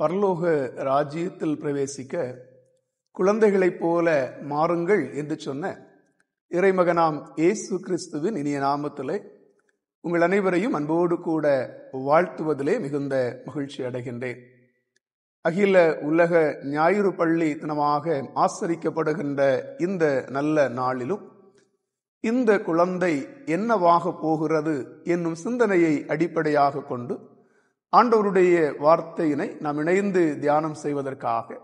பரலோக ராஜ்யத்தில் பிரவேசிக்க குழந்தைகளைப் போல மாறுங்கள் என்று சொன்ன இறைமகனாம் இயேசு கிறிஸ்துவின் இனிய நாமத்திலே உங்கள் அனைவரையும் அன்போடு கூட வாழ்த்துவதிலே மிகுந்த மகிழ்ச்சி அடைகின்றேன். அகில உலக ஞாயிறு பள்ளி தினமாக ஆசரிக்கப்படுகின்ற இந்த நல்ல நாளிலும் இந்த குழந்தை என்னவாக போகிறது என்னும் சிந்தனையை அடிப்படையாக கொண்டு ஆண்டவருடைய வார்த்தையினை நாம் இணைந்து தியானம் செய்வதற்காக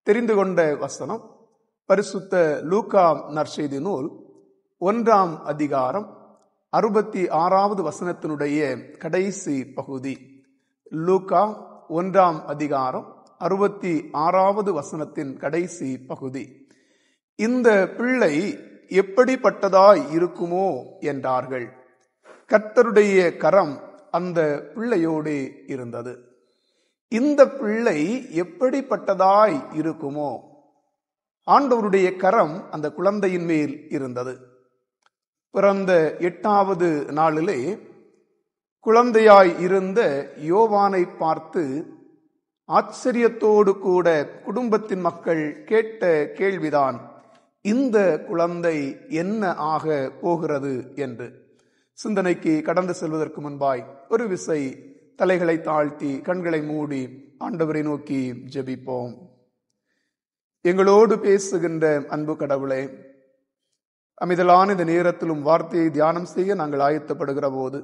தெரிந்து கொண்ட வசனம் பரிசுத்த லூக்கா நற்செய்தி நூல் 1ஆம் அதிகாரம் 66வது வசனத்தினுடைய கடைசி பகுதி. லூக்கா 1ஆம் அதிகாரம் 66வது வசனத்தின் கடைசி பகுதி. இந்த பிள்ளை எப்படிப்பட்டதாய் இருக்குமோ என்றார்கள். கர்த்தருடைய கரம் அந்த பிள்ளையோடு இருந்தது. இந்த பிள்ளை எப்படிப்பட்டதாய் இருக்குமோ, ஆண்டவருடைய கரம் அந்த குழந்தையின் மேல் இருந்தது. பிறந்த 8வது நாளிலே குழந்தையாய் இருந்த யோவானை பார்த்து ஆச்சரியத்தோடு கூட குடும்பத்தின் மக்கள் கேட்ட கேள்விதான், இந்த குழந்தை என்ன ஆக போகிறது என்று. சிந்தனைக்கு கடந்து செல்வதற்கு முன்பாய் ஒரு விசை தலைகளை தாழ்த்தி கண்களை மூடி ஆண்டவரை நோக்கி ஜெபிப்போம். எங்களோடு பேசுகின்ற அன்பு கடவுளே, அமைதலான இந்த நேரத்திலும் வார்த்தையை தியானம் செய்ய நாங்கள் ஆயத்தப்படுகிற போது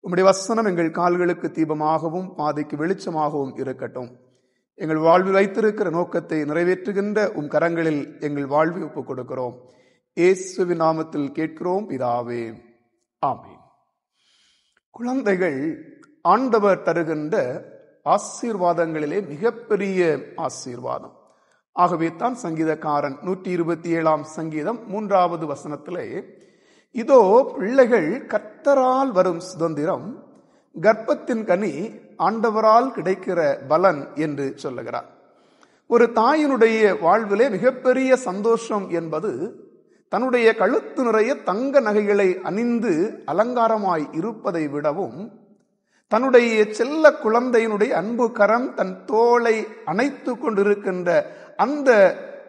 உம்முடைய வசனம் எங்கள் கால்களுக்கு தீபமாகவும் பாதைக்கு வெளிச்சமாகவும் இருக்கட்டும். எங்கள் வாழ்வில் வைத்திருக்கிற நோக்கத்தை நிறைவேற்றுகின்ற உம் கரங்களில் எங்கள் வாழ்வை ஒப்புக் கொடுக்கிறோம். இயேசுவின் நாமத்தில் கேட்கிறோம் பிதாவே, ஆமென். குழந்தைகள் ஆண்டவர் தருகின்ற ஆசீர்வாதங்களிலே மிகப்பெரிய ஆசீர்வாதம். ஆகவே தான் சங்கீதக்காரன் 127ஆம் சங்கீதம் 3வது வசனத்திலே, இதோ பிள்ளைகள் கர்த்தரால் வரும் சுதந்திரம், கர்ப்பத்தின் கனி ஆண்டவரால் கிடைக்கிற பலன் என்று சொல்லுகிறார். ஒரு தாயினுடைய வாழ்விலே மிகப்பெரிய சந்தோஷம் என்பது தன்னுடைய கழுத்து நிறைய தங்க நகைகளை அணிந்து அலங்காரமாய் இருப்பதை விடவும், தன்னுடைய செல்ல குழந்தையினுடைய அன்பு கரம் தன் தோளை அணைத்து கொண்டிருக்கின்ற அந்த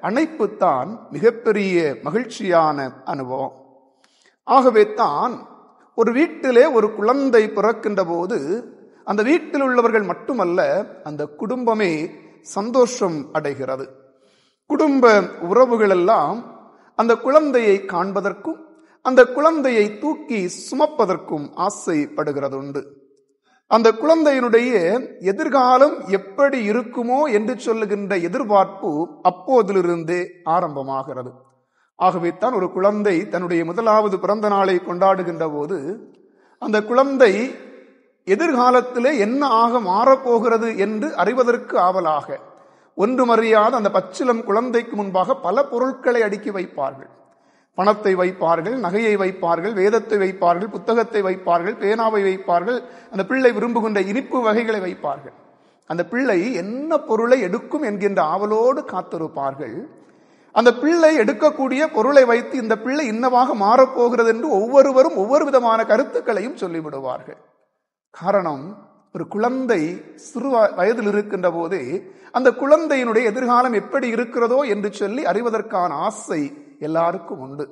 அணைப்பு தான் மிகப்பெரிய மகிழ்ச்சியான அனுபவம். ஆகவே தான் ஒரு வீட்டிலே ஒரு குழந்தை பிறக்கின்ற போது அந்த வீட்டில் உள்ளவர்கள் மட்டுமல்ல, அந்த குடும்பமே சந்தோஷம் அடைகிறது. குடும்ப உறவுகள் எல்லாம் அந்த குழந்தையை காண்பதற்கும் அந்த குழந்தையை தூக்கி சுமப்பதற்கும் ஆசைப்படுகிறது உண்டு. அந்த குழந்தையினுடைய எதிர்காலம் எப்படி இருக்குமோ என்று சொல்லுகின்ற எதிர்பார்ப்பு அப்போதிலிருந்தே ஆரம்பமாகிறது. ஆகவே தான் ஒரு குழந்தை தன்னுடைய முதலாவது பிறந்த நாளை கொண்டாடுகின்ற போது அந்த குழந்தை எதிர்காலத்திலே என்ன ஆக மாறப்போகிறது என்று அறிவதற்கு ஆவலாக ஒன்றுமறியாத அந்த பச்சிலம் குழந்தைக்கு முன்பாக பல பொருட்களை அடுக்கி வைப்பார்கள். பணத்தை வைப்பார்கள், நகையை வைப்பார்கள், வேதத்தை வைப்பார்கள், புத்தகத்தை வைப்பார்கள், பேனாவை வைப்பார்கள், அந்த பிள்ளை விரும்புகின்ற இனிப்பு வகைகளை வைப்பார்கள். அந்த பிள்ளை என்ன பொருளை எடுக்கும் என்கின்ற ஆவலோடு காத்திருப்பார்கள். அந்த பிள்ளை எடுக்கக்கூடிய பொருளை வைத்து இந்த பிள்ளை இன்னவாக மாறப்போகிறது என்று ஒவ்வொருவரும் ஒவ்வொரு விதமான கருத்துக்களையும் சொல்லிவிடுவார்கள். காரணம், ஒரு குழந்தை சிறு வயதில் இருக்கின்ற போதே அந்த குழந்தையினுடைய எதிர்காலம் எப்படி இருக்கிறதோ என்று சொல்லி அறிவதற்கான ஆசை எல்லாருக்கும் உண்டு.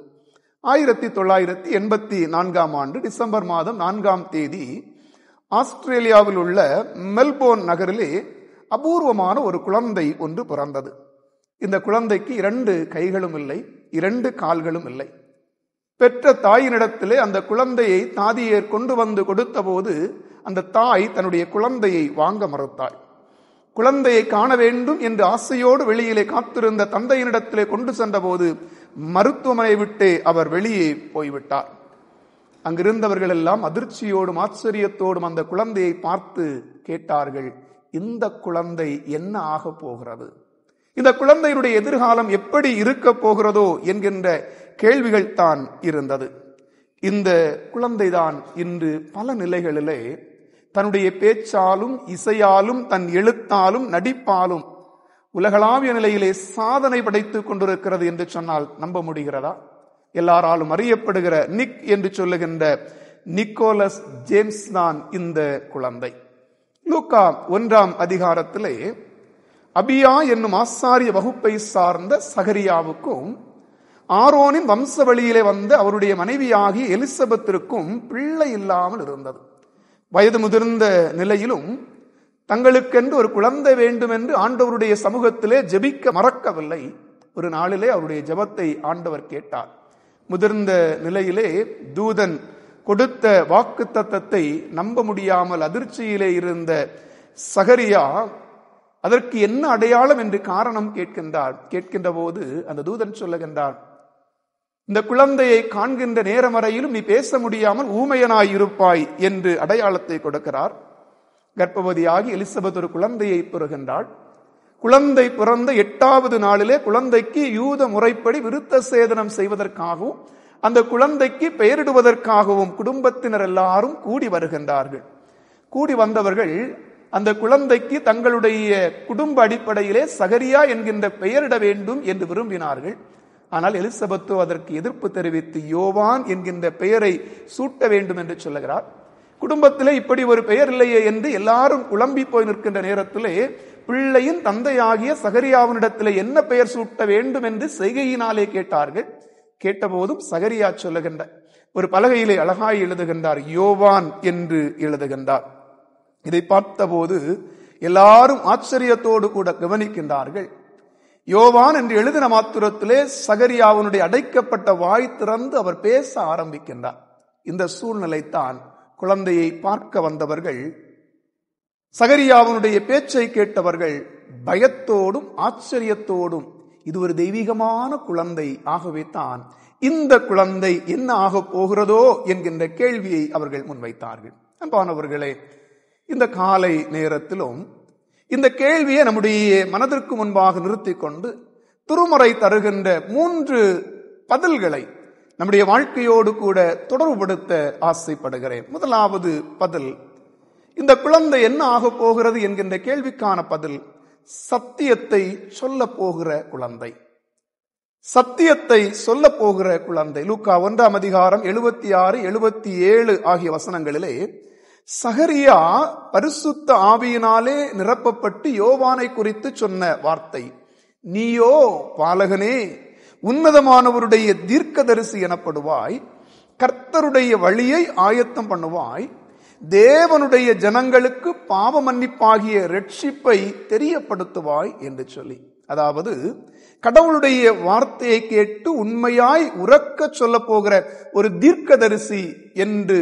1984ஆம் ஆண்டு டிசம்பர் மாதம் 4ஆம் தேதி ஆஸ்திரேலியாவில் உள்ள மெல்போர்ன் நகரிலே அபூர்வமான ஒரு குழந்தை ஒன்று பிறந்தது. இந்த குழந்தைக்கு 2 கைகளும் இல்லை, 2 கால்களும் இல்லை. பெற்ற தாயினிடத்திலே அந்த குழந்தையை தாதியர் கொண்டு வந்து கொடுத்த போது அந்த தாய் தன்னுடைய குழந்தையை வாங்க மறுத்தாள். குழந்தையை காண வேண்டும் என்று ஆசையோடு வெளியிலே காத்திருந்த தந்தையினிடத்திலே கொண்டு சென்ற போது மருத்துவமனை விட்டே அவர் வெளியே போய்விட்டார். அங்கிருந்தவர்கள் எல்லாம் அதிர்ச்சியோடும் ஆச்சரியத்தோடும் அந்த குழந்தையை பார்த்து கேட்டார்கள், இந்த குழந்தை என்ன ஆக போகிறது, இந்த குழந்தையினுடைய எதிர்காலம் எப்படி இருக்க போகிறதோ என்கின்ற கேள்விகள் தான் இருந்தது. இந்த குழந்தைதான் இன்று பல நிலைகளிலே தன்னுடைய பேச்சாலும் இசையாலும் தன் எழுத்தாலும் நடிப்பாலும் உலகளாவிய நிலையிலே சாதனை படைத்துக் கொண்டிருக்கிறது என்று சொன்னால் நம்ப முடிகிறதா? எல்லாராலும் அறியப்படுகிற நிக் என்று சொல்லுகின்ற நிக்கோலஸ் ஜேம்ஸ் தான் இந்த குழந்தை. லூக்கா 1ஆம் அதிகாரத்திலே அபியா என்னும் ஆசாரிய வகுப்பை சார்ந்த சகரியாவுக்கும் ஆரோனின் வம்சவழியிலே வந்த அவருடைய மனைவியாகிய எலிசபெத்திற்கும் பிள்ளை இல்லாமல் இருந்தது. வயது முதிர்ந்த நிலையிலும் தங்களுக்கென்று ஒரு குழந்தை வேண்டும் என்று ஆண்டவருடைய சமூகத்திலே ஜெபிக்க மறக்கவில்லை. ஒரு நாளிலே அவருடைய ஜெபத்தை ஆண்டவர் கேட்டார். முதிர்ந்த நிலையிலே தூதன் கொடுத்த வாக்குத்தத்தத்தை நம்ப முடியாமல் அதிர்ச்சியிலே இருந்த சகரியா அதற்கு என்ன அடையாளம் என்று காரணம் கேட்கின்ற போது அந்த தூதன் சொல்லுகின்றார், இந்த குழந்தையை காண்கின்ற நேரம் வரையிலும் நீ பேச முடியாமல் ஊமையனாய் இருப்பாய் என்று அடையாளத்தை கொடுக்கிறார். கர்ப்பவதியாகி எலிசபெத் ஒரு குழந்தையை பெறுகின்றாள். குழந்தை பிறந்த 8வது நாளிலே குழந்தைக்கு யூத முறைப்படி விருத்த சேதனம் செய்வதற்காகவும் அந்த குழந்தைக்கு பெயரிடுவதற்காகவும் குடும்பத்தினர் எல்லாரும் கூடி வருகின்றார்கள். கூடி வந்தவர்கள் அந்த குழந்தைக்கு தங்களுடைய குடும்ப அடிப்படையிலே சகரியா என்கின்ற பெயரிட வேண்டும் என்று விரும்பினார்கள். ஆனால் எலிசபெத்தோ அதற்கு எதிர்ப்பு தெரிவித்து யோவான் என்கின்ற பெயரை சூட்ட வேண்டும் என்று சொல்லுகிறார். குடும்பத்திலே இப்படி ஒரு பெயர் இல்லையே என்று எல்லாரும் குழம்பி போய் நிற்கின்ற நேரத்திலே பிள்ளையின் தந்தையாகிய சகரியாவினிடத்திலே என்ன பெயர் சூட்ட வேண்டும் என்று செய்கையினாலே கேட்டார்கள். கேட்டபோதும் சகரியா சொல்லுகின்ற ஒரு பலகையிலே அழகாய் எழுதுகின்றார், யோவான் என்று எழுதுகின்றார். இதை பார்த்தபோது எல்லாரும் ஆச்சரியத்தோடு கூட கவனிக்கின்றார்கள். யோவான் என்று எழுதின மாத்திரத்திலே சகரியாவுடைய அடைக்கப்பட்ட வாய் திறந்து அவர் பேச ஆரம்பிக்கின்றார். இந்த சூழ்நிலைத்தான் குழந்தையை பார்க்க வந்தவர்கள், சகரியாவுடைய பேச்சை கேட்டவர்கள் பயத்தோடும் ஆச்சரியத்தோடும் இது ஒரு தெய்வீகமான குழந்தை, ஆகவே தான் இந்த குழந்தை என்ன ஆக போகிறதோ என்கின்ற கேள்வியை அவர்கள் முன்வைத்தார்கள். அன்பானவர்களே, இந்த காலை நேரத்திலும் இந்த கேள்வியை நம்முடைய மனதிற்கு முன்பாக நிறுத்தி கொண்டு திருமறை தருகின்ற 3 பதில்களை நம்முடைய வாழ்க்கையோடு கூட தொடர்புபடுத்த ஆசைப்படுகிறேன். முதலாவது பதில், இந்த குழந்தை என்ன ஆக போகிறது என்கின்ற கேள்விக்கான பதில், சத்தியத்தை சொல்ல போகிற குழந்தை. சத்தியத்தை சொல்ல போகிற குழந்தை. லூக்கா 1ஆம் அதிகாரம் 76, 77 ஆகிய வசனங்களிலே சகரியா பரிசுத்த ஆவியினாலே நிரப்பப்பட்டு யோவானை குறித்து சொன்ன வார்த்தை, நீயோ பாலகனே உன்னதமானவருடைய தீர்க்கதரிசி எனப்படுவாய், கர்த்தருடைய வழியை ஆயத்தம் பண்ணுவாய், தேவனுடைய ஜனங்களுக்கு பாவ மன்னிப்பாகிய ரட்சிப்பை தெரியப்படுத்துவாய் என்று சொல்லி, அதாவது கடவுளுடைய வார்த்தையை கேட்டு உண்மையாய் உரக்க சொல்ல போகிற ஒரு தீர்க்கதரிசி என்று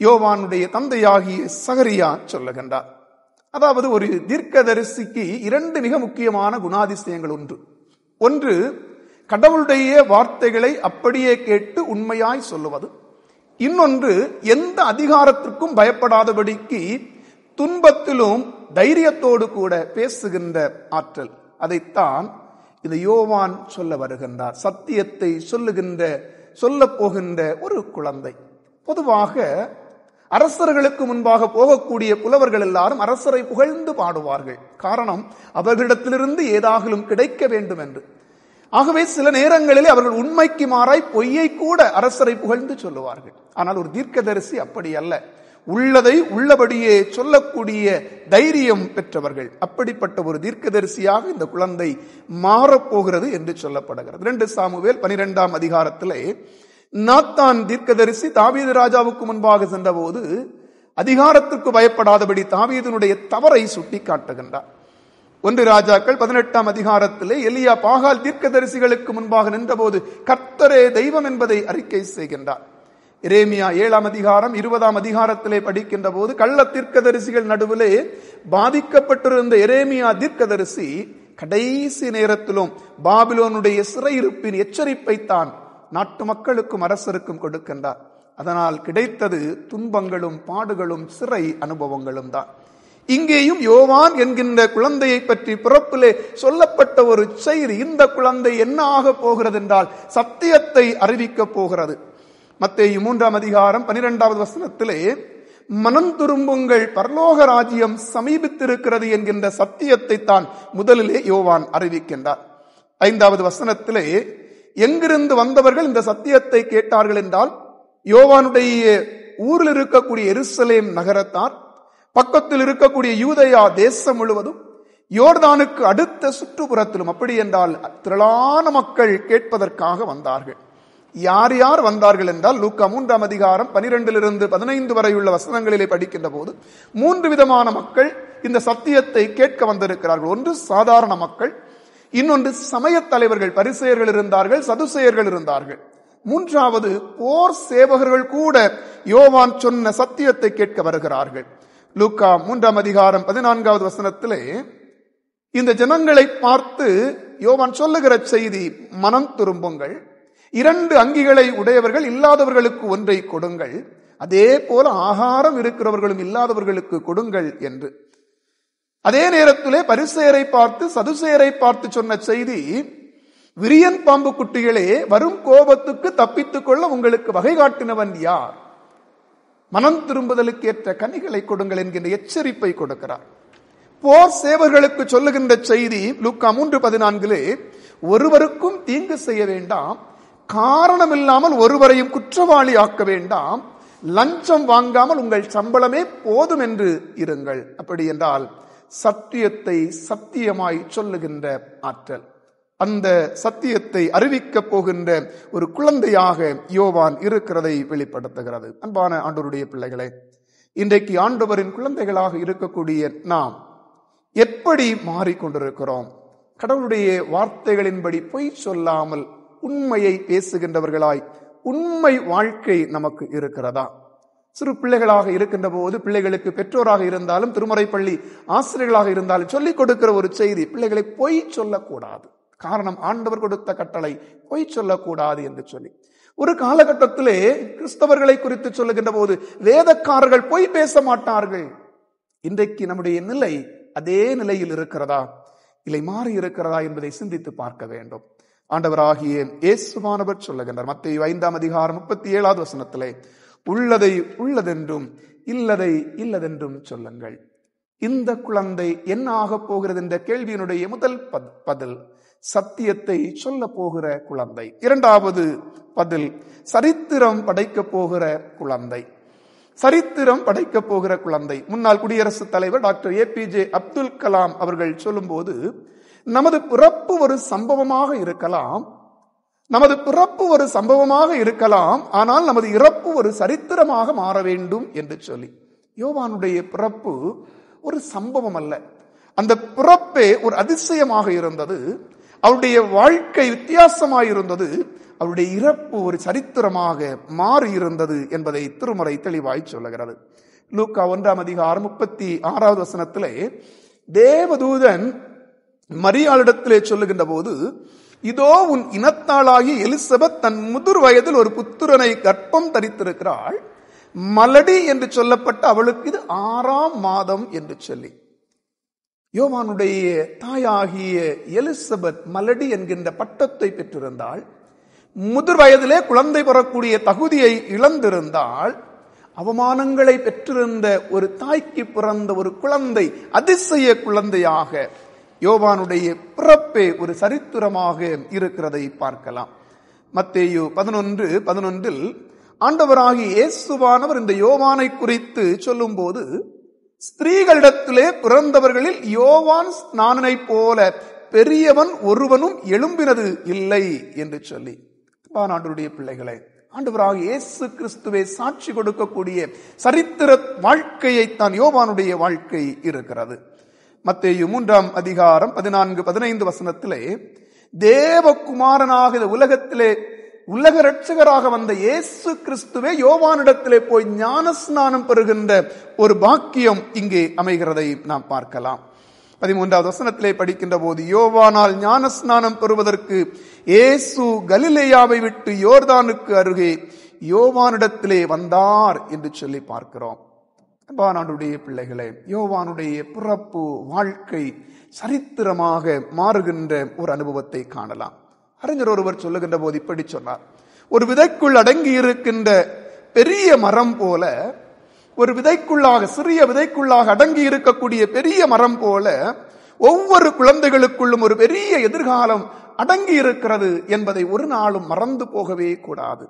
யோவானுடைய தந்தையாகிய சகரியா சொல்லுகின்றார். அதாவது ஒரு தீர்க்கதரிசிக்கு 2 மிக முக்கியமான குணாதிசயங்கள் உண்டு. ஒன்று, கடவுளுடைய வார்த்தைகளை அப்படியே கேட்டு உண்மையாய் சொல்லுவது. இன்னொன்று, எந்த அதிகாரத்திற்கும் பயப்படாதபடிக்கு துன்பத்திலும் தைரியத்தோடு கூட பேசுகின்ற ஆற்றல். அதைத்தான் இந்த யோவான் சொல்ல வருகின்றார். சத்தியத்தை சொல்ல போகின்ற ஒரு குழந்தை. பொதுவாக அரசர்களுக்கு முன்பாக போகக்கூடிய புலவர்கள் எல்லாரும் அரசரை புகழ்ந்து பாடுவார்கள். காரணம், அவர்களிடத்திலிருந்து ஏதாகிலும் கிடைக்க வேண்டும் என்று. ஆகவே சில நேரங்களில் அவர்கள் உண்மைக்கு மாறாய் பொய்யை கூட அரசரை புகழ்ந்து சொல்லுவார்கள். ஆனால் ஒரு தீர்க்கதரிசி அப்படி அல்ல, உள்ளதை உள்ளபடியே சொல்லக்கூடிய தைரியம் பெற்றவர்கள். அப்படிப்பட்ட ஒரு தீர்க்கதரிசியாக இந்த குழந்தை மாறப்போகிறது என்று சொல்லப்படுகிறது. 2 சாமுவேல் 12ஆம் அதிகாரத்திலே நாத்தான் தீர்க்கதரிசி தாவீது ராஜாவுக்கு முன்பாக சென்றபோது அதிகாரத்திற்கு பயப்படாதபடி தாவீதினுடைய தவறை சுட்டி காட்டுகின்றார். 1 ராஜாக்கள் 18ஆம் அதிகாரத்திலே எலியா பாகால் தீர்க்கதரிசிகளுக்கு முன்பாக நின்றபோது கர்த்தரே தெய்வம் என்பதை அறிக்கை செய்கின்றார். எரேமியா 7ஆம் அதிகாரம் 20ஆம் அதிகாரத்திலே படிக்கின்ற போது கள்ள தீர்க்கதரிசிகள் நடுவிலே பாதிக்கப்பட்டிருந்த எரேமியா தீர்க்கதரிசி கடைசி நேரத்திலும் பாபிலோனுடைய சிறையிருப்பின் எச்சரிப்பைத்தான் நாட்டு மக்களுக்கும் அரசருக்கும் கொடுக்கின்றார். அதனால் கிடைத்தது துன்பங்களும் பாடுகளும் சிறை அனுபவங்களும் தான். இங்கேயும் யோவான் என்கின்ற குழந்தையை பற்றி பிறப்பிலே சொல்லப்பட்ட ஒரு செய்தி, இந்த குழந்தை என்ன ஆக போகிறது என்றால் சத்தியத்தை அறிவிக்க போகிறது. மத்தேயு 3ஆம் அதிகாரம் 12வது வசனத்திலே மனம் திரும்புங்கள், பரலோக ராஜ்யம் சமீபித்திருக்கிறது என்கின்ற சத்தியத்தை தான் முதலிலே யோவான் அறிவிக்கின்றார். 5வது வசனத்திலே எங்கிருந்து வந்தவர்கள் இந்த சத்தியத்தை கேட்டார்கள் என்றால் யோவானுடைய ஊரில் இருக்கக்கூடிய எருசலேம் நகரத்தார், பக்கத்தில் இருக்கக்கூடிய யூதேயா தேசம் முழுவதும், யோர்தானுக்கு அடுத்த சுற்றுப்புறத்திலும், அப்படி என்றால் திரளான மக்கள் கேட்பதற்காக வந்தார்கள். யார் யார் வந்தார்கள் என்றால், லூக்கா 3ஆம் அதிகாரம் 12 - 15 வரையுள்ள வசனங்களிலே படிக்கின்ற போது 3 விதமான மக்கள் இந்த சத்தியத்தை கேட்க வந்திருக்கிறார்கள். ஒன்று சாதாரண மக்கள், இன்னொன்று சமயத் தலைவர்கள், பரிசேயர்கள் இருந்தார்கள், சதுசேயர்கள் இருந்தார்கள். மூன்றாவது போர் சேவகர்கள் கூட யோவான் சொன்ன சத்தியத்தை கேட்க வருகிறார்கள். லூக்கா 3ஆம் அதிகாரம் 14வது வசனத்திலே இந்த ஜனங்களை பார்த்து யோவான் சொல்லுகிற செய்தி, மனம் திரும்புங்கள், 2 அங்கிகளை உடையவர்கள் இல்லாதவர்களுக்கு ஒன்றை கொடுங்கள், அதே போல ஆகாரம் இருக்கிறவர்களும் இல்லாதவர்களுக்கு கொடுங்கள் என்று. அதே நேரத்திலே பரிசேயரை பார்த்து சதுசேயரை பார்த்து சொன்ன செய்தி, விரியன் பாம்பு குட்டிகளே, வரும் கோபத்துக்கு தப்பித்துக் கொள்ள உங்களுக்கு வகை காட்டினவன் யார்? மனம் திரும்புதலுக்கு ஏற்ற கனிகளை கொடுங்கள் என்கின்ற எச்சரிப்பை கொடுக்கிறார். போர் சேவர்களுக்கு சொல்லுகின்ற செய்தி லூக்கா 3:14, ஒருவருக்கும் தீங்கு செய்ய வேண்டாம், காரணமில்லாமல் ஒருவரையும் குற்றவாளி ஆக்க வேண்டாம், லஞ்சம் வாங்காமல் உங்கள் சம்பளமே போதும் என்று இருங்கள். அப்படி என்றால் சத்தியத்தை சத்தியமாய் சொல்லுகின்ற ஆற்றல், அந்த சத்தியத்தை அறிவிக்கப் போகின்ற ஒரு குழந்தையாக யோவான் இருக்கிறதை வெளிப்படுத்துகிறது. அன்பான ஆண்டவருடைய பிள்ளைகளே, இன்றைக்கு ஆண்டவரின் குழந்தைகளாக இருக்கக்கூடிய நாம் எப்படி மாறிக்கொண்டிருக்கிறோம்? கடவுளுடைய வார்த்தைகளின்படி பொய் சொல்லாமல் உண்மையை பேசுகின்றவர்களாய் உண்மை வாழ்க்கை நமக்கு இருக்கிறதா? சிறு பிள்ளைகளாக இருக்கின்ற போது பிள்ளைகளுக்கு பெற்றோராக இருந்தாலும் திருமறை பள்ளி ஆசிரியர்களாக இருந்தாலும் சொல்லிக் கொடுக்கிற ஒரு செய்தி, பிள்ளைகளை பொய் சொல்லக்கூடாது. காரணம், ஆண்டவர் கொடுத்த கட்டளை பொய் சொல்லக்கூடாது என்று சொல்லி. ஒரு காலகட்டத்திலே கிறிஸ்தவர்களை குறித்து சொல்லுகின்ற போது வேதக்காரர்கள் பொய் பேச மாட்டார்கள். இன்றைக்கு நம்முடைய நிலை அதே நிலையில் இருக்கிறதா, இல்லை மாறி இருக்கிறதா என்பதை சிந்தித்து பார்க்க வேண்டும். ஆண்டவராகிய இயேசுவானவர் சொல்லுகின்றார் மத்தேயு 5ஆம் அதிகாரம் 37வது வசனத்திலே, உள்ளதை உள்ளதென்றும் இல்லதை இல்லதென்றும் சொல்லுங்கள். இந்த குழந்தை என்ன ஆக போகிறது என்ற கேள்வியினுடைய முதல் பதில் சத்தியத்தை சொல்ல போகிற குழந்தை. இரண்டாவது பதில் சரித்திரம் படைக்க போகிற குழந்தை. சரித்திரம் படைக்க போகிற குழந்தை. முன்னாள் குடியரசுத் தலைவர் டாக்டர் APJ அப்துல் கலாம் அவர்கள் சொல்லும் போது, நமது பிறப்பு ஒரு சம்பவமாக இருக்கலாம், நமது பிறப்பு ஒரு சம்பவமாக இருக்கலாம், ஆனால் நமது இறப்பு ஒரு சரித்திரமாக மாற வேண்டும் என்று சொல்லி. யோவானுடைய பிறப்பு ஒரு சம்பவம் அல்ல, அந்த பிறப்பே ஒரு அதிசயமாக இருந்தது. அவருடைய வாழ்க்கை வித்தியாசமாயிருந்தது, அவருடைய இறப்பு ஒரு சரித்திரமாக மாறி இருந்தது என்பதை திருமறை தெளிவாய் சொல்லுகிறது. லூக்கா 1ஆம் அதிகாரம் 36வது வசனத்திலே தேவதூதன் மரியாளிடத்திலே சொல்லுகின்ற போது, இதோ உன் இனத்தாளாகிய எலிசபெத் தன் முதிர் வயதில் ஒரு புத்திரனை கர்ப்பம் தரித்திருக்கிறாள், மலடி என்று சொல்லப்பட்ட அவளுக்கு இது 6ஆம் மாதம் என்று சொல்லி. யோவானுடைய தாயாகிய எலிசபெத் மலடி என்கின்ற பட்டத்தை பெற்றிருந்தாள், முதிர் வயதிலே குழந்தை பெறக்கூடிய தகுதியை இழந்திருந்தாள், அவமானங்களை பெற்றிருந்த ஒரு தாய்க்கு பிறந்த ஒரு குழந்தை அதிசய குழந்தையாக யோவானுடைய பிறப்பே ஒரு சரித்திரமாக இருக்கிறதை பார்க்கலாம். மத்தேயு 11:11 ஆண்டவராகிய இயேசுவானவர் இந்த யோவானை குறித்து சொல்லும் போது, ஸ்திரீகளிடத்திலே பிறந்தவர்களில் யோவான் ஸ்நானனை போல பெரியவன் ஒருவனும் எழும்பினது இல்லை என்று சொல்லி. ஆண்டவருடைய பிள்ளைகளே, ஆண்டவராகிய இயேசு கிறிஸ்துவை சாட்சி கொடுக்கக்கூடிய சரித்திர வாழ்க்கையைத்தான் யோவானுடைய வாழ்க்கை இருக்கிறது. மத்தேயு 3ஆம் அதிகாரம் 14-15 வசனத்திலே, தேவகுமாரனாக உலகத்திலே உலக ரட்சகராக வந்த இயேசு கிறிஸ்துவே யோவானிடத்திலே போய் ஞான ஸ்நானம் பெறுகின்ற ஒரு பாக்கியம் இங்கே அமைகிறதை நாம் பார்க்கலாம். 13வது வசனத்திலே படிக்கின்ற போது, யோவானால் ஞான ஸ்நானம் பெறுவதற்கு இயேசு கலிலேயாவை விட்டு யோர்தானுக்கு அருகே யோவானிடத்திலே வந்தார் என்று சொல்லி பார்க்கிறோம். ஆண்டவருடைய பிள்ளைகளே, யோவானுடைய பிறப்பு வாழ்க்கை சரித்திரமாக மாறுகின்ற ஒரு அனுபவத்தை காணலாம். அறிஞர் ஒருவர் சொல்லுகின்ற போது இப்படி சொன்னார், ஒரு விதைக்குள் அடங்கி இருக்கின்ற பெரிய மரம் போல, ஒரு விதைக்குள்ளாக சிறிய விதைக்குள்ளாக அடங்கி இருக்கக்கூடிய பெரிய மரம் போல ஒவ்வொரு குழந்தைகளுக்குள்ளும் ஒரு பெரிய எதிர்காலம் அடங்கி இருக்கிறது என்பதை ஒரு நாளும் மறந்து போகவே கூடாது.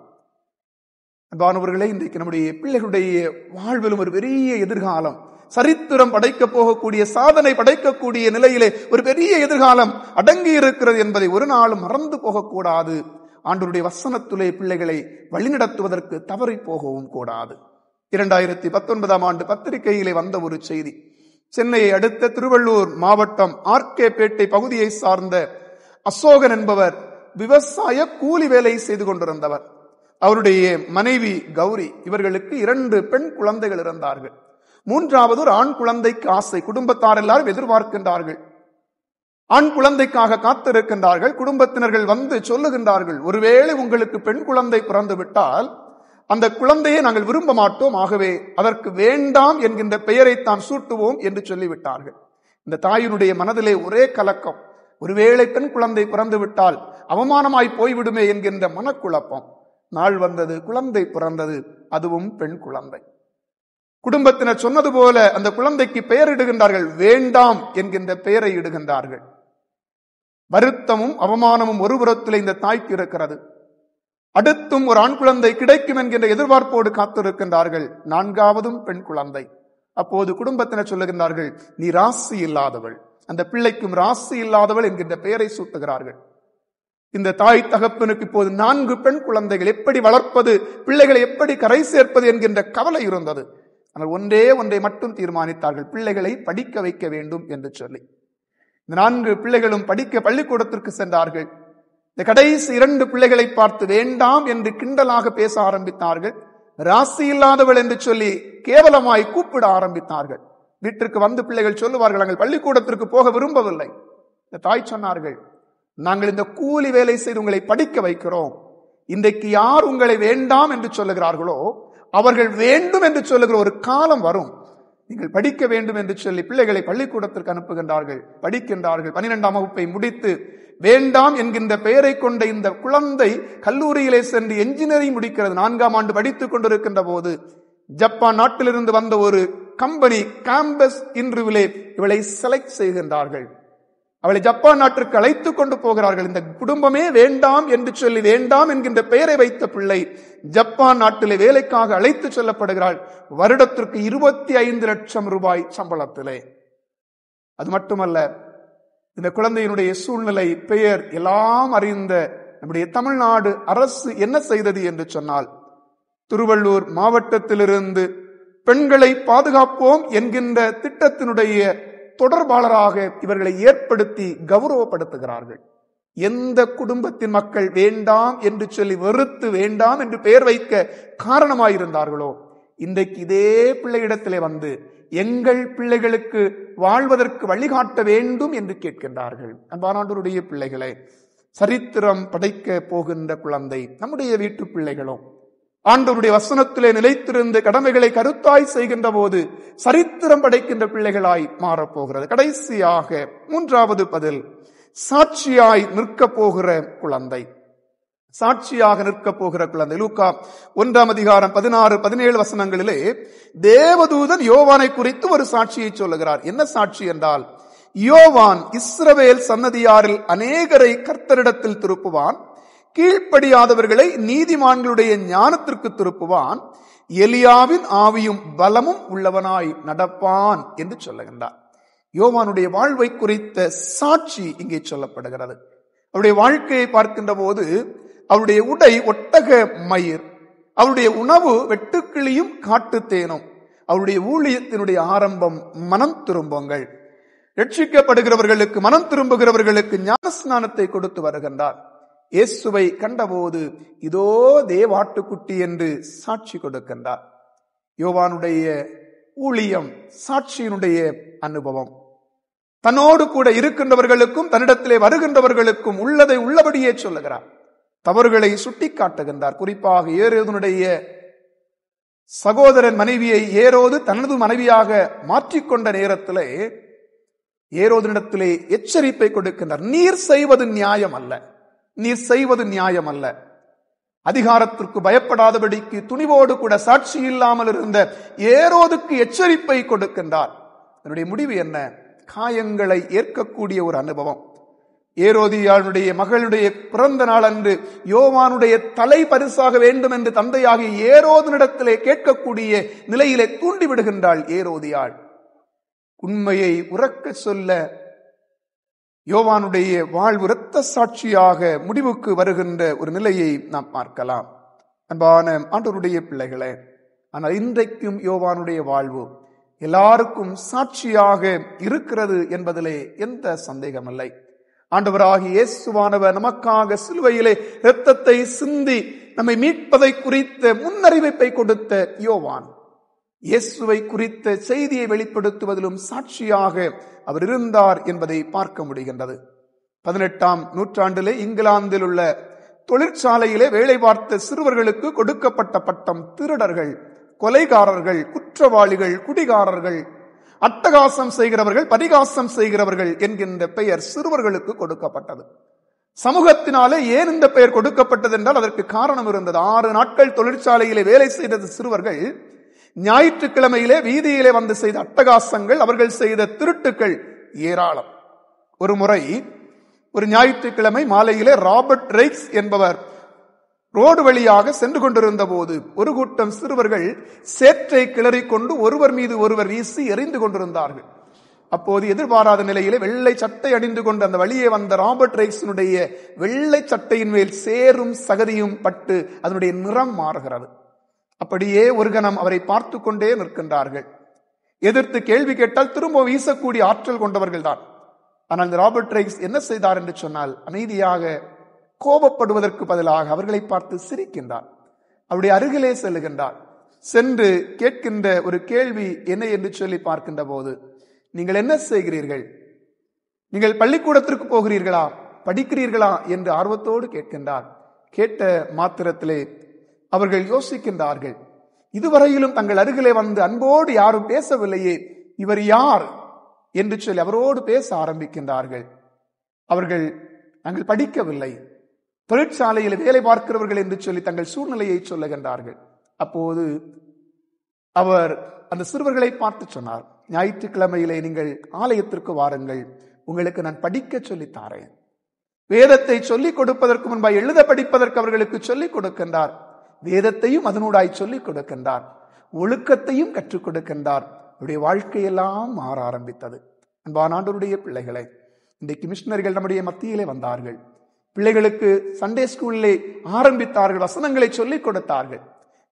அன்பானவர்களே, இன்றைக்கு நம்முடைய பிள்ளைகளுடைய வாழ்விலும் ஒரு பெரிய எதிர்காலம் சரித்திரம் படைக்க போகக்கூடிய, சாதனை படைக்கக்கூடிய நிலையிலே ஒரு பெரிய எதிர்காலம் அடங்கி இருக்கிறது என்பதை ஒரு நாளும் மறந்து போகக்கூடாது. ஆண்டவருடைய வசனத்திலே பிள்ளைகளை வழிநடத்துவதற்கு தவறி போகவும் கூடாது. 2019 ஆண்டு பத்திரிகையிலே வந்த ஒரு செய்தி, சென்னையை அடுத்த திருவள்ளூர் மாவட்டம் ஆர்கேபேட்டை பகுதியை சார்ந்த அசோகன் என்பவர் விவசாய கூலி வேலை செய்து கொண்டிருந்தவர். அவருடைய மனைவி கௌரி, இவர்களுக்கு 2 பெண் குழந்தைகள் இருந்தார்கள். 3வது ஒரு ஆண் குழந்தைக்கு ஆசை. குடும்பத்தார் எல்லாரும் எதிர்பார்க்கின்றார்கள், ஆண் குழந்தைக்காக காத்திருக்கின்றார்கள். குடும்பத்தினர்கள் வந்து சொல்லுகின்றார்கள், ஒருவேளை உங்களுக்கு பெண் குழந்தை பிறந்து விட்டால் அந்த குழந்தையை நாங்கள் விரும்ப மாட்டோம், ஆகவே அதற்கு வேண்டாம் என்கின்ற பெயரைத்தான் சூட்டுவோம் என்று சொல்லிவிட்டார்கள். இந்த தாயினுடைய மனதிலே ஒரே கலக்கம், ஒருவேளை பெண் குழந்தை பிறந்து விட்டால் அவமானமாய் போய்விடுமே என்கின்ற மனக்குழப்பம். நாள் வந்தது, குழந்தை பிறந்தது, அதுவும் பெண் குழந்தை. குடும்பத்தினர் சொன்னது போல அந்த குழந்தைக்கு பெயர் இடுகின்றார்கள், வேண்டாம் என்கின்ற பெயரை இடுகின்றார்கள். வருத்தமும் அவமானமும் ஒரு புறத்தில் இந்த தாய்க்கு இருக்கிறது. அடுத்தும் ஒரு ஆண் குழந்தை கிடைக்கும் என்கின்ற எதிர்பார்ப்போடு காத்திருக்கின்றார்கள். 4வதும் பெண் குழந்தை. அப்போது குடும்பத்தினர் சொல்லுகின்றார்கள், நீ ராசி இல்லாதவள். அந்த பிள்ளைக்கும் ராசி இல்லாதவள் என்கின்ற பெயரை சூட்டுகிறார்கள். இந்த தாய் தகப்பனுக்கு இப்போது 4 பெண் குழந்தைகள், எப்படி வளர்ப்பது, பிள்ளைகளை எப்படி கரை சேர்ப்பது என்கின்ற கவலை இருந்தது. ஆனால் ஒன்றை மட்டும் தீர்மானித்தார்கள், பிள்ளைகளை படிக்க வைக்க வேண்டும் என்று சொல்லி. இந்த 4 பிள்ளைகளும் படிக்க பள்ளிக்கூடத்திற்கு சென்றார்கள். இந்த கடைசி 2 பிள்ளைகளை பார்த்து வேண்டாம் என்று கிண்டலாக பேச ஆரம்பித்தார்கள். ராசி இல்லாதவள் என்று சொல்லி கேவலமாய் கூப்பிட ஆரம்பித்தார்கள். வீட்டிற்கு வந்து பிள்ளைகள் சொல்லுவார்கள், நாங்கள் பள்ளிக்கூடத்திற்கு போக விரும்பவில்லை. இந்த தாய் சொன்னார்கள், நாங்கள் இந்த கூலி வேலை செய்து உங்களை படிக்க வைக்கிறோம். இன்றைக்கு யார் உங்களை வேண்டாம் என்று சொல்லுகிறார்களோ அவர்கள் வேண்டும் என்று சொல்லுகிற ஒரு காலம் வரும். நீங்கள் படிக்க வேண்டும் என்று சொல்லி பிள்ளைகளை பள்ளிக்கூடத்திற்கு அனுப்புகின்றார்கள். படிக்கின்றார்கள். 12ஆம் வகுப்பை முடித்து வேண்டாம் என்கின்ற பெயரை கொண்ட இந்த குழந்தை கல்லூரியிலே சென்று என்ஜினியரிங் முடிக்கிறது. 4ஆம் ஆண்டு படித்துக் கொண்டிருக்கின்ற போது ஜப்பான் நாட்டிலிருந்து வந்த ஒரு கம்பெனி கேம்பஸ் இன்டர்வியூவிலே இவளை செலக்ட் செய்கின்றார்கள். அவளை ஜப்பான் நாட்டிற்கு அழைத்துக் கொண்டு போகிறார்கள். இந்த குடும்பமே வேண்டாம் என்று சொல்லி வேண்டாம் என்கின்ற பெயரை வைத்த பிள்ளை ஜப்பான் நாட்டிலே வேலைக்காக அழைத்து செல்லப்படுகிறாள். வருடத்திற்கு 25 லட்சம் ரூபாய் சம்பளத்திலே. அது மட்டுமல்ல, இந்த குழந்தையினுடைய சூழ்நிலை, பெயர் எல்லாம் அறிந்த நம்முடைய தமிழ்நாடு அரசு என்ன செய்தது என்று சொன்னால், திருவள்ளூர் மாவட்டத்திலிருந்து பெண்களை பாதுகாப்போம் என்கின்ற திட்டத்தினுடைய தொடர்பாளராக இவர்களை ஏற்படுத்தி கௌரவப்படுத்துகிறார்கள். எந்த குடும்பத்தின் மக்கள் வேண்டாம் என்று சொல்லி வெறுத்து வேண்டாம் என்று பெயர் வைக்க காரணமாயிருந்தார்களோ, இன்றைக்கு இதே பிள்ளையிடத்திலே வந்து எங்கள் பிள்ளைகளுக்கு வாழ்வதற்கு வழிகாட்ட வேண்டும் என்று கேட்கின்றார்கள். அன்பானவருடைய பிள்ளைகளை, சரித்திரம் படைக்க போகின்ற குழந்தை நம்முடைய வீட்டு பிள்ளைகளும் ஆண்டவருடைய வசனத்திலே நிலைத்திருந்த கடமைகளை கருத்தாய் செய்கின்ற போது சரித்திரம் படைக்கின்ற பிள்ளைகளாய் மாறப்போகிறது. கடைசியாக 3வது பதில், சாட்சியாய் நிற்க போகிற குழந்தை. சாட்சியாக நிற்க போகிற குழந்தை. லூக்கா 1ஆம் அதிகாரம் 16-17 வசனங்களிலே தேவதூதன் யோவானை குறித்து ஒரு சாட்சியை சொல்லுகிறார். என்ன சாட்சி என்றால், யோவான் இஸ்ரவேல் சன்னதியாரில் அநேகரை கர்த்தரிடத்தில் திருப்புவான், கீழ்ப்படியாதவர்களை நீதிமான்களுடைய ஞானத்திற்கு திருப்புவான், எலியாவின் ஆவியும் பலமும் உள்ளவனாய் நடப்பான் என்று சொல்லுகின்றார். யோவானுடைய வாழ்வை குறித்த சாட்சி இங்கே சொல்லப்படுகிறது. அவருடைய வாழ்க்கையை பார்க்கின்ற போது அவருடைய உடை ஒட்டக மயிர், அவருடைய உணவு வெட்டுக்கிளியும் காட்டுத்தேனும். அவருடைய ஊழியத்தினுடைய ஆரம்பம் மனம் திரும்புங்கள். ரட்சிக்கப்படுகிறவர்களுக்கு, மனம் திரும்புகிறவர்களுக்கு ஞானஸ்நானத்தை கொடுத்து வருகின்றார். இயேசுவை கண்டபோது இதோ தேவாட்டுக்குட்டி என்று சாட்சி கொடுக்கின்றார். யோவானுடைய ஊழியம் சாட்சியினுடைய அனுபவம். தன்னோடு கூட இருக்கின்றவர்களுக்கும் தன்னிடத்திலே வருகின்றவர்களுக்கும் உள்ளதை உள்ளபடியே சொல்லுகிறார். தவறுகளை சுட்டி காட்டுகின்றார். குறிப்பாக ஏரோதனுடைய சகோதரன் மனைவியை ஏரோது தனது மனைவியாக மாற்றிக்கொண்ட நேரத்திலே ஏரோதனிடத்திலே எச்சரிப்பை கொடுக்கின்றார். நீர் செய்வது நியாயம் அல்ல, நீர் செய்வது நியாயம் அல்ல. அதிகாரத்திற்கு பயப்படாதபடிக்கு துணிவோடு கூட சாட்சி இல்லாமல் இருந்த ஏரோதுக்கு எச்சரிப்பை கொடுக்கின்றார். அதனுடைய முடிவு என்ன? காயங்களை ஏற்கக்கூடிய ஒரு அனுபவம். ஏரோதியாளுடைய மகளுடைய பிறந்த நாள் அன்று யோவானுடைய தலை பரிசாக வேண்டும் என்று தந்தையாகிய ஏரோதனிடத்திலே கேட்கக்கூடிய நிலையிலே தூண்டிவிடுகின்றாள் ஏரோதியாள். உண்மையை உரக்க சொல்ல யோவானுடைய வாழ்வு இரத்த சாட்சியாக முடிவுக்கு வருகின்ற ஒரு நிலையை நாம் பார்க்கலாம். அன்பான ஆண்டவருடைய பிள்ளைகளே, ஆனால் இன்றைக்கும் யோவானுடைய வாழ்வு எல்லாருக்கும் சாட்சியாக இருக்கிறது என்பதிலே எந்த சந்தேகமில்லை. ஆண்டவராகிய இயேசுவானவர் நமக்காக சிலுவையிலே இரத்தத்தை சிந்தி நம்மை மீட்பதை குறித்த முன்னறிவிப்பை கொடுத்த யோவான் இயேசுவை குறித்த செய்தியை வெளிப்படுத்துவதிலும் சாட்சியாக அவர் இருந்தார் என்பதை பார்க்க முடிகின்றது. 18ஆம் நூற்றாண்டிலே இங்கிலாந்தில் உள்ள தொழிற்சாலையிலே வேலை பார்த்த சிறுவர்களுக்கு கொடுக்கப்பட்ட பட்டம் திருடர்கள், கொலைகாரர்கள், குற்றவாளிகள், குடிகாரர்கள், அட்டகாசம் செய்கிறவர்கள், பரிகாசம் செய்கிறவர்கள் என்கின்ற பெயர் சிறுவர்களுக்கு கொடுக்கப்பட்டது. சமூகத்தினாலே ஏன் இந்த பெயர் கொடுக்கப்பட்டது என்றால் அதற்கு காரணம் இருந்தது. 6 நாட்கள் தொழிற்சாலையிலே வேலை செய்த சிறுவர்கள் ஞாயிற்றுக்கிழமையிலே வீதியிலே வந்து செய்த அட்டகாசங்கள், அவர்கள் செய்த திருட்டுக்கள் ஏராளம். ஒரு முறை ஒரு ஞாயிற்றுக்கிழமை மாலையிலே ராபர்ட் ரைக்ஸ் என்பவர் ரோடு வழியாக சென்று கொண்டிருந்த போது ஒரு கூட்டம் சிறுவர்கள் சேற்றை கிளறிக்கொண்டு ஒருவர் மீது ஒருவர் வீசி எறிந்து கொண்டிருந்தார்கள். அப்போது எதிர்பாராத நிலையிலே வெள்ளை சட்டை அணிந்து கொண்டு அந்த வழியே வந்த ராபர்ட் ரைக்ஸினுடைய வெள்ளை சட்டையின் மேல் சேரும் சகதியும் பட்டு அதனுடைய நிறம் மாறுகிறது. அப்படியே ஒரு கணம் அவரை பார்த்து கொண்டே நிற்கின்றார்கள். எதிர்த்து கேள்வி கேட்டால் திரும்ப வீசக்கூடிய ஆற்றல் கொண்டவர்கள் தான். ஆனால் இந்த ராபர்ட் ரைக்ஸ் என்ன செய்தார் என்று சொன்னால், அமைதியாக கோபப்படுவதற்கு பதிலாக அவர்களை பார்த்து சிரிக்கின்றார். அவருடைய அருகிலே செல்லுகின்றார். சென்று கேட்கின்ற ஒரு கேள்வி என்ன என்று சொல்லி பார்க்கின்ற போது, நீங்கள் என்ன செய்கிறீர்கள்? நீங்கள் பள்ளிக்கூடத்திற்கு போகிறீர்களா, படிக்கிறீர்களா என்று ஆர்வத்தோடு கேட்கின்றார். கேட்ட மாத்திரத்திலே அவர்கள் யோசிக்கின்றார்கள், இதுவரையிலும் தங்கள் அருகிலே வந்து அன்போடு யாரும் பேசவில்லையே, இவர் யார் என்று சொல்லி அவரோடு பேச ஆரம்பிக்கின்றார்கள். அவர்கள் நாங்கள் படிக்கவில்லை, தொழிற்சாலையில் வேலை பார்க்கிறவர்கள் என்று சொல்லி தங்கள் சூழ்நிலையை சொல்லுகின்றார்கள். அப்போது அவர் அந்த சிறுவர்களை பார்த்து சொன்னார், ஞாயிற்றுக்கிழமையிலே நீங்கள் ஆலயத்திற்கு வாருங்கள், உங்களுக்கு நான் படிக்க சொல்லித்தாரேன். வேதத்தை சொல்லிக் கொடுப்பதற்கு முன்பாக எழுத படிப்பதற்கு அவர்களுக்கு சொல்லிக் கொடுக்கின்றார். வேதத்தையும் அதனூடாய் சொல்லிக் கொடுக்கின்றார். ஒழுக்கத்தையும் கற்றுக் கொடுக்கின்றார். அவருடைய வாழ்க்கையெல்லாம் மாற ஆரம்பித்தது. அன்பான ஆண்டவருடைய பிள்ளைகளை, இன்றைக்கு மிஷனரிகள் நம்முடைய மத்தியிலே வந்தார்கள். பிள்ளைகளுக்கு சண்டே ஸ்கூலிலே ஆரம்பித்தார்கள், வசனங்களை சொல்லிக் கொடுத்தார்கள்.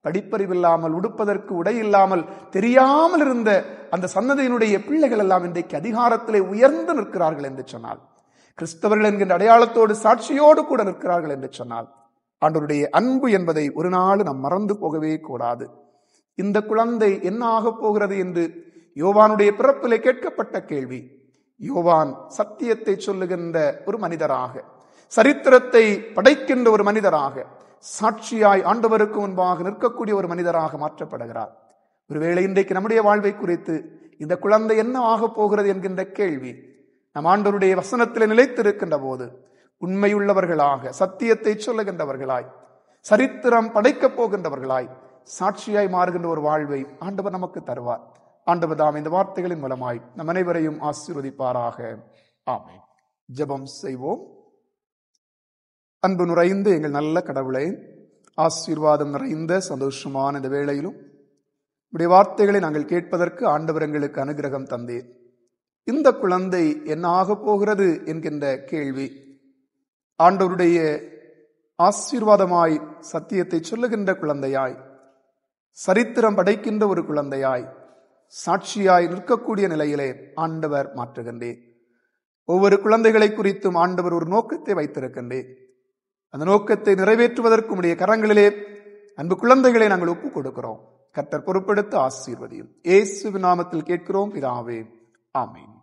படிப்பறிவில்லாமல், உடுப்பதற்கு உடை இல்லாமல், தெரியாமல் இருந்த அந்த சன்னதியினுடைய பிள்ளைகள் எல்லாம் இன்றைக்கு அதிகாரத்திலே உயர்ந்து நிற்கிறார்கள் என்று சொன்னால், கிறிஸ்தவர்கள் என்கின்ற அடையாளத்தோடு சாட்சியோடு கூட நிற்கிறார்கள் என்று சொன்னால், ஆண்டவருடைய அன்பு என்பதை ஒரு நாள் நாம் மறந்து போகவே கூடாது. இந்த குழந்தை என்ன ஆகப் போகிறது என்று யோவானுடைய பிறப்பிலே கேட்கப்பட்ட கேள்வி. யோவான் சத்தியத்தை சொல்லுகின்ற ஒரு மனிதராக, சரித்திரத்தை படைக்கின்ற ஒரு மனிதராக, சாட்சியாய் ஆண்டவருக்கு முன்பாக நிற்கக்கூடிய ஒரு மனிதராக மாற்றப்படுகிறார். ஒருவேளை இன்றைக்கு நம்முடைய வாழ்வை குறித்து இந்த குழந்தை என்ன ஆகப் போகிறது என்கின்ற கேள்வி நம் ஆண்டவருடைய வசனத்தில் நிலைத்திருக்கின்ற போது உண்மையுள்ளவர்களாக, சத்தியத்தை சொல்லுகின்றவர்களாய், சரித்திரம் படைக்கப் போகின்றவர்களாய், சாட்சியாய் மாறுகின்ற ஒரு வாழ்வை ஆண்டவர் நமக்கு தருவார். ஆண்டவர் தாம் இந்த வார்த்தைகளின் மூலமாய் நம் அனைவரையும் ஆசீர்வதிப்பாராக. ஆமென். ஜெபம் செய்வோம். அன்பு நிறைந்த எங்கள் நல்ல கடவுளை, ஆசீர்வாதம் நிறைந்த சந்தோஷமான இந்த வேளையிலும் உடைய வார்த்தைகளை நாங்கள் கேட்பதற்கு ஆண்டவர் எங்களுக்கு அனுகிரகம் தந்தீர். இந்த குழந்தை என்ன ஆகப் போகிறது என்கின்ற கேள்வி ஆண்டவருடைய ஆசீர்வாதமாய், சத்தியத்தை சொல்லுகின்ற குழந்தையாய், சரித்திரம் படைக்கின்ற ஒரு குழந்தையாய், சாட்சியாய் நிற்கக்கூடிய நிலையிலே ஆண்டவர் மாற்றுகின்றேன். ஒவ்வொரு குழந்தைகளை குறித்தும் ஆண்டவர் ஒரு நோக்கத்தை வைத்திருக்கின்றேன். அந்த நோக்கத்தை நிறைவேற்றுவதற்கு உடைய கரங்களிலே அன்பு குழந்தைகளை நாங்கள் ஒப்புக் கொடுக்கிறோம். கர்த்தர் பொறுப்பெடுத்து ஆசீர்வதியும். இயேசுவின் நாமத்தில் கேட்கிறோம் பிதாவே. ஆமென்.